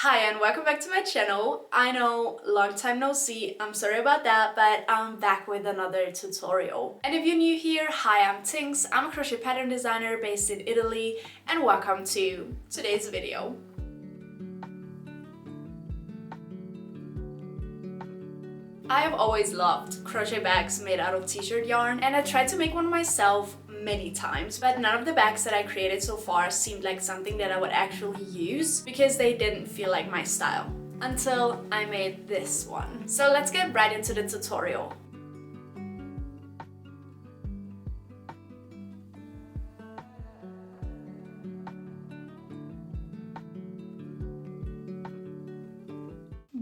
Hi and welcome back to my channel. I know, long time no see, I'm sorry about that, but I'm back with another tutorial. And if you're new here, hi, I'm Tinks, I'm a crochet pattern designer based in Italy, and welcome to today's video. I have always loved crochet bags made out of t-shirt yarn, and I tried to make one myself many times, but none of the bags that I created so far seemed like something that I would actually use because they didn't feel like my style. Until I made this one. So let's get right into the tutorial.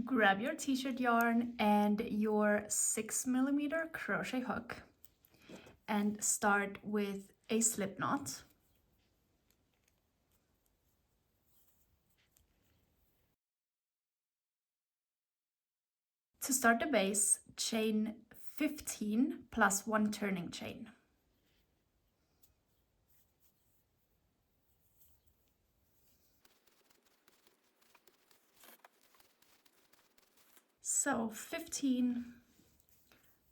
Grab your t-shirt yarn and your 6mm crochet hook and start with a slip knot. To start the base, chain 15 plus 1 turning chain. So 15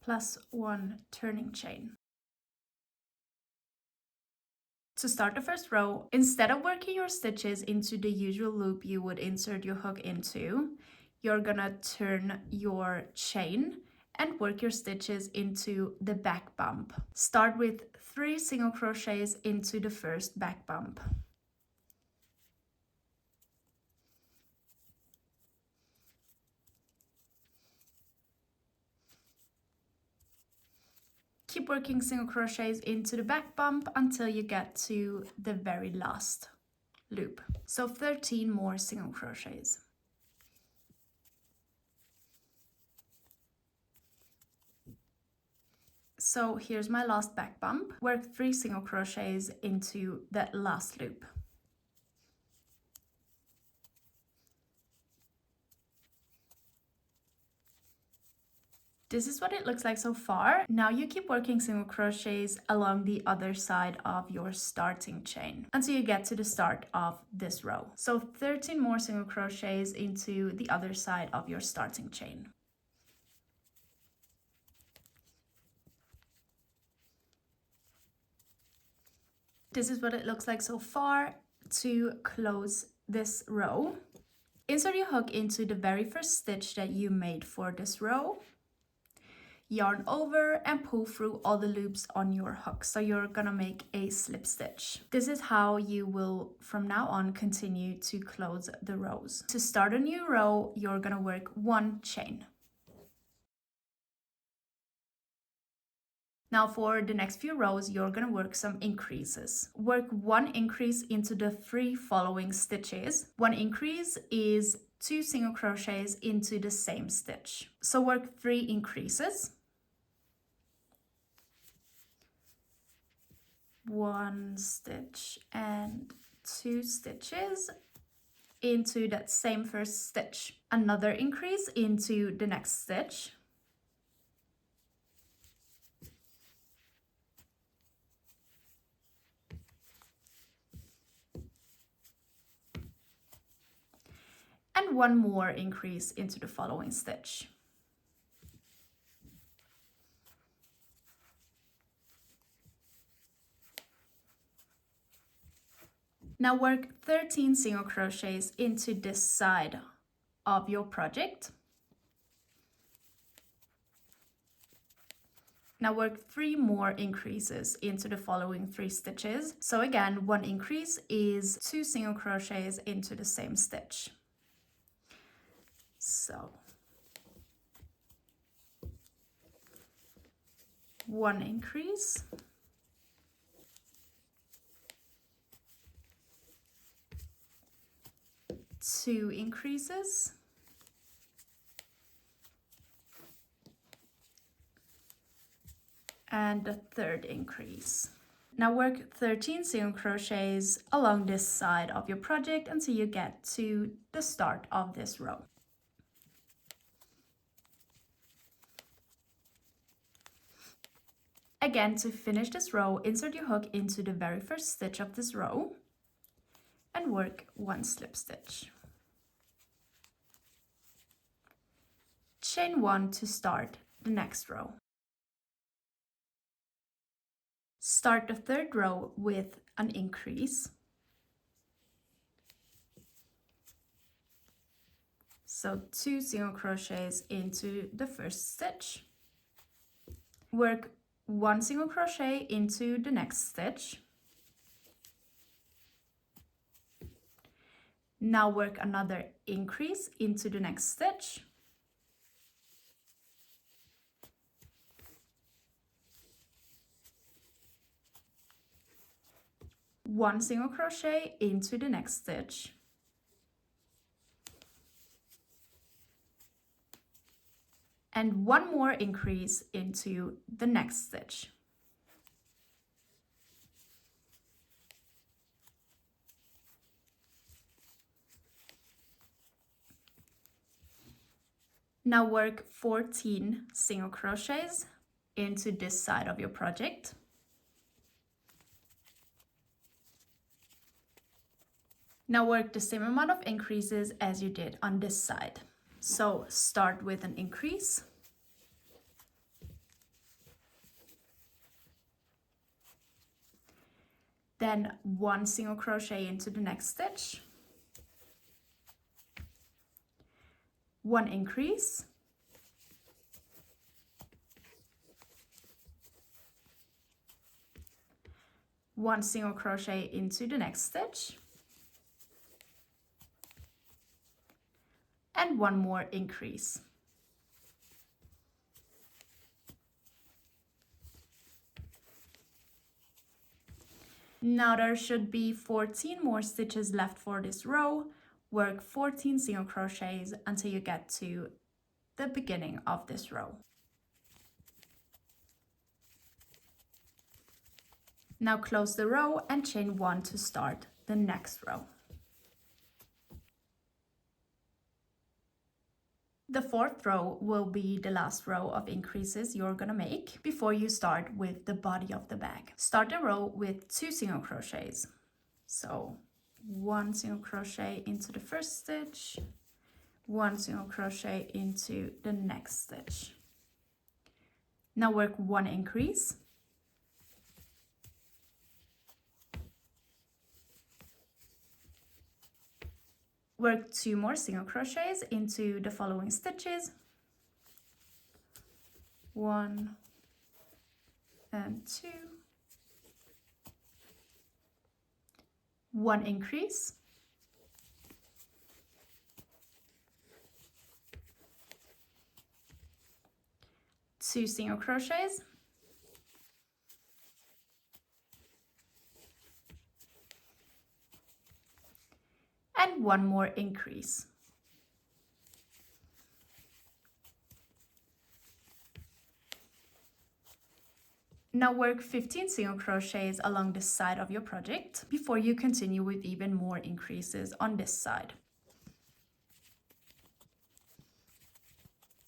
plus 1 turning chain. To start the first row, instead of working your stitches into the usual loop you would insert your hook into, you're gonna turn your chain and work your stitches into the back bump. Start with 3 single crochets into the first back bump. Keep working single crochets into the back bump until you get to the very last loop. So 13 more single crochets. So here's my last back bump. Work 3 single crochets into that last loop. This is what it looks like so far. Now you keep working single crochets along the other side of your starting chain until you get to the start of this row. So 13 more single crochets into the other side of your starting chain. This is what it looks like so far. To close this row, insert your hook into the very first stitch that you made for this row. Yarn over and pull through all the loops on your hook. So you're gonna make a slip stitch. This is how you will from now on continue to close the rows. To start a new row, you're gonna work 1 chain. Now for the next few rows, you're gonna work some increases. Work 1 increase into the 3 following stitches. 1 increase is 2 single crochets into the same stitch. So work 3 increases. 1 stitch and 2 stitches into that same first stitch. Another increase into the next stitch. And 1 more increase into the following stitch. Now work 13 single crochets into this side of your project. Now work 3 more increases into the following 3 stitches. So again, 1 increase is 2 single crochets into the same stitch. So 1 increase, 2 increases, and the 3rd increase. Now work 13 single crochets along this side of your project until you get to the start of this row. Again, to finish this row, insert your hook into the very first stitch of this row and work 1 slip stitch. chain 1 to start the next row. Start the third row with an increase. So 2 single crochets into the first stitch. Work 1 single crochet into the next stitch. Now work another increase into the next stitch. One single crochet into the next stitch. And one more increase into the next stitch. Now work 14 single crochets into this side of your project. Now work the same amount of increases as you did on this side. So start with an increase. Then one single crochet into the next stitch. One increase. One single crochet into the next stitch. And one more increase. Now there should be 14 more stitches left for this row. Work 14 single crochets until you get to the beginning of this row. Now close the row and chain 1 to start the next row. The fourth row will be the last row of increases you're gonna make before you start with the body of the bag. Start the row with 2 single crochets. So 1 single crochet into the first stitch, 1 single crochet into the next stitch. Now work 1 increase. Work 2 more single crochets into the following stitches. 1 and 2. 1 increase. Two single crochets. And one more increase. Now work 15 single crochets along the side of your project before you continue with even more increases on this side.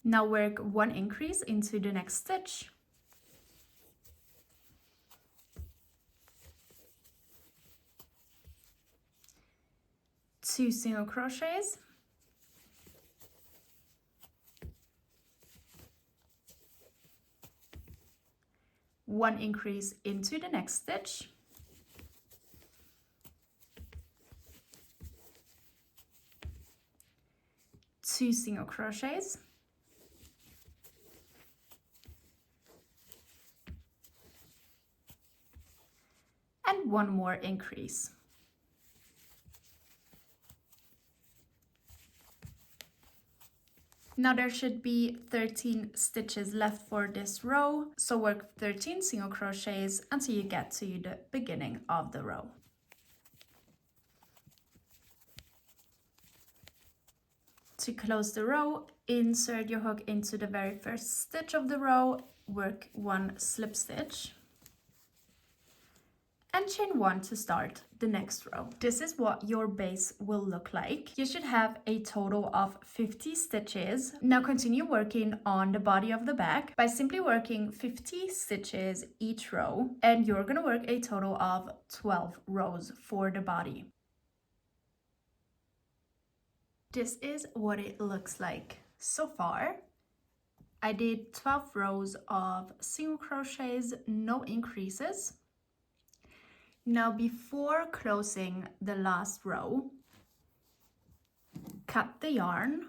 Now work 1 increase into the next stitch. Two single crochets. One increase into the next stitch. Two single crochets. And one more increase. Now there should be 13 stitches left for this row, so work 13 single crochets until you get to the beginning of the row. To close the row, insert your hook into the very first stitch of the row, work 1 slip stitch, and chain 1 to start the next row. This is what your base will look like. You should have a total of 50 stitches. Now continue working on the body of the bag by simply working 50 stitches each row, and you're gonna work a total of 12 rows for the body. This is what it looks like so far. I did 12 rows of single crochets, no increases. Now before closing the last row, cut the yarn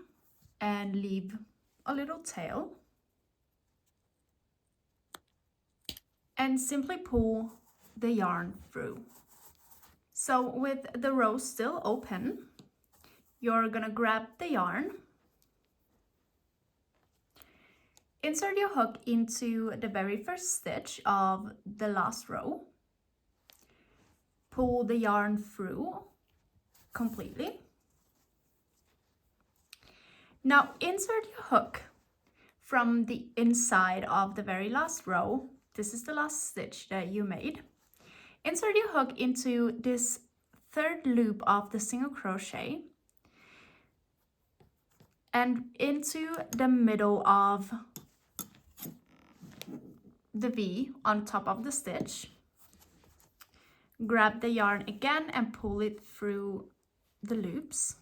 and leave a little tail. And simply pull the yarn through. So with the row still open, you're gonna grab the yarn, insert your hook into the very first stitch of the last row, pull the yarn through completely. Now insert your hook from the inside of the very last row. This is the last stitch that you made. Insert your hook into this third loop of the single crochet and into the middle of the V on top of the stitch. Grab the yarn again and pull it through the loops.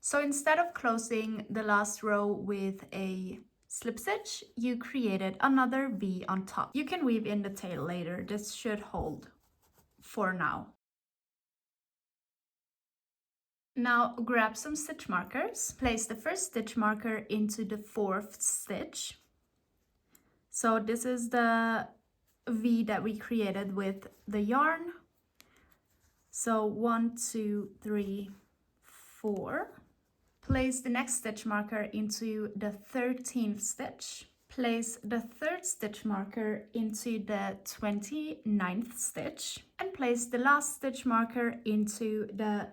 So instead of closing the last row with a slip stitch, you created another V on top. You can weave in the tail later. This should hold for now. Now grab some stitch markers. Place the first stitch marker into the fourth stitch. So this is the V that we created with the yarn. So 1, 2, 3, 4. Place the next stitch marker into the 13th stitch. Place the third stitch marker into the 29th stitch. And place the last stitch marker into the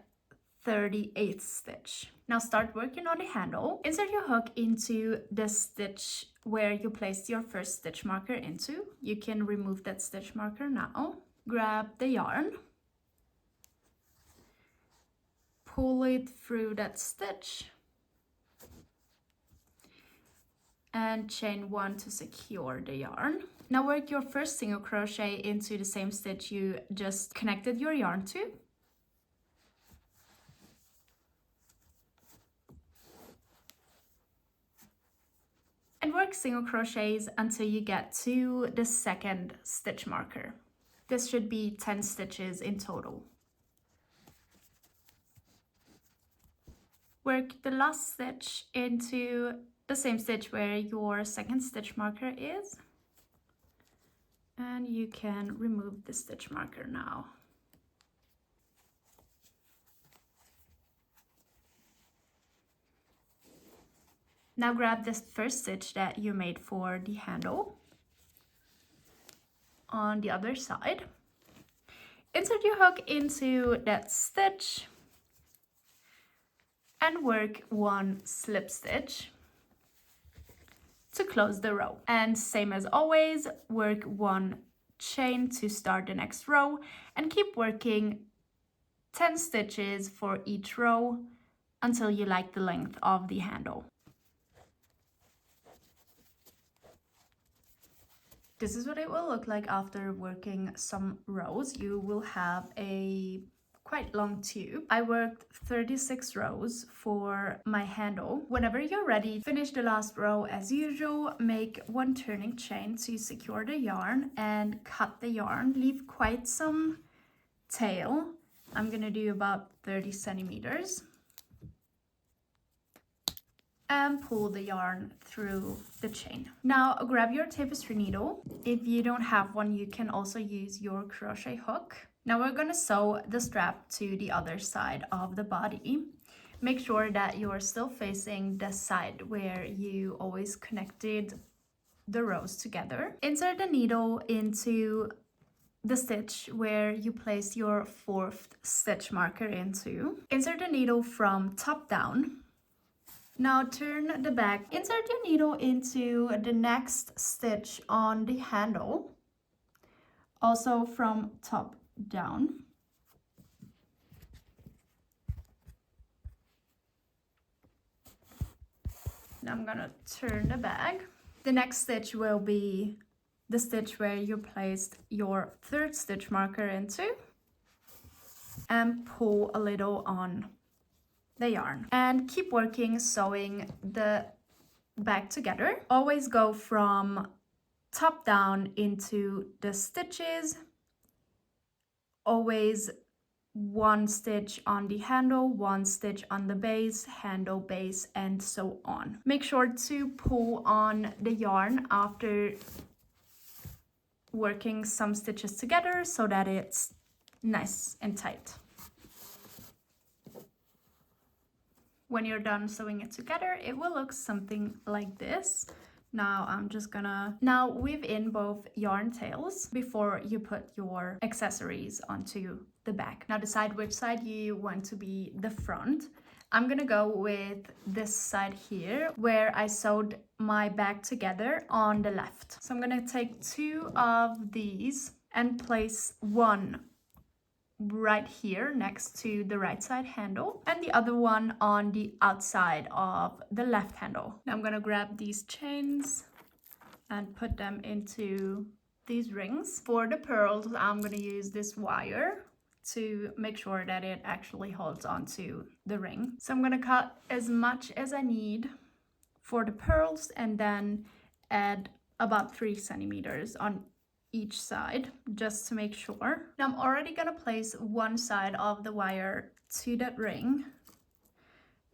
38th stitch. Now start working on the handle. Insert your hook into the stitch where you placed your first stitch marker into. You can remove that stitch marker now. Grab the yarn. Pull it through that stitch. And chain 1 to secure the yarn. Now work your first single crochet into the same stitch you just connected your yarn to. And work single crochets until you get to the second stitch marker. This should be 10 stitches in total. Work the last stitch into the same stitch where your second stitch marker is. And you can remove the stitch marker now. Now grab this first stitch that you made for the handle on the other side. Insert your hook into that stitch and work 1 slip stitch to close the row. And same as always, work 1 chain to start the next row and keep working 10 stitches for each row until you like the length of the handle. This is what it will look like after working some rows. You will have a quite long tube. I worked 36 rows for my handle. Whenever you're ready, finish the last row as usual. Make 1 turning chain to secure the yarn and cut the yarn. Leave quite some tail. I'm gonna do about 30 centimeters. And pull the yarn through the chain. Now grab your tapestry needle. If you don't have one, you can also use your crochet hook. Now we're gonna sew the strap to the other side of the body. Make sure that you're still facing the side where you always connected the rows together. Insert the needle into the stitch where you place your 4th stitch marker into. Insert the needle from top down. Now turn the bag. Insert your needle into the next stitch on the handle, also from top down. Now I'm gonna turn the bag. The next stitch will be the stitch where you placed your 3rd stitch marker into and pull a little on the yarn and keep working sewing the bag together. Always go from top down into the stitches. Always one stitch on the handle, one stitch on the base, handle, base, and so on. Make sure to pull on the yarn after working some stitches together so that it's nice and tight. When you're done sewing it together, it will look something like this. Now I'm just gonna weave in both yarn tails before you put your accessories onto the bag. Now decide which side you want to be the front. I'm gonna go with this side here where I sewed my bag together on the left. So I'm gonna take 2 of these and place one right here next to the right side handle and the other one on the outside of the left handle. Now I'm gonna grab these chains and put them into these rings. For the pearls, I'm gonna use this wire to make sure that it actually holds onto the ring. So I'm gonna cut as much as I need for the pearls and then add about 3 centimeters on each side just to make sure. Now I'm already gonna place one side of the wire to that ring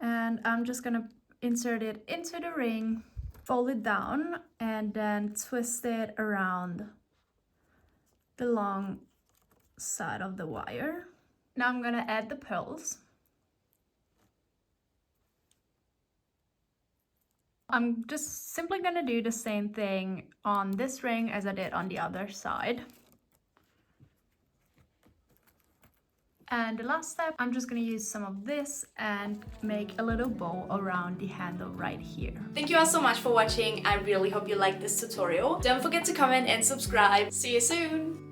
and I'm just gonna insert it into the ring, fold it down, and then twist it around the long side of the wire. Now I'm gonna add the pearls. I'm just simply gonna do the same thing on this ring as I did on the other side. And the last step, I'm just gonna use some of this and make a little bow around the handle right here. Thank you all so much for watching. I really hope you liked this tutorial. Don't forget to comment and subscribe. See you soon!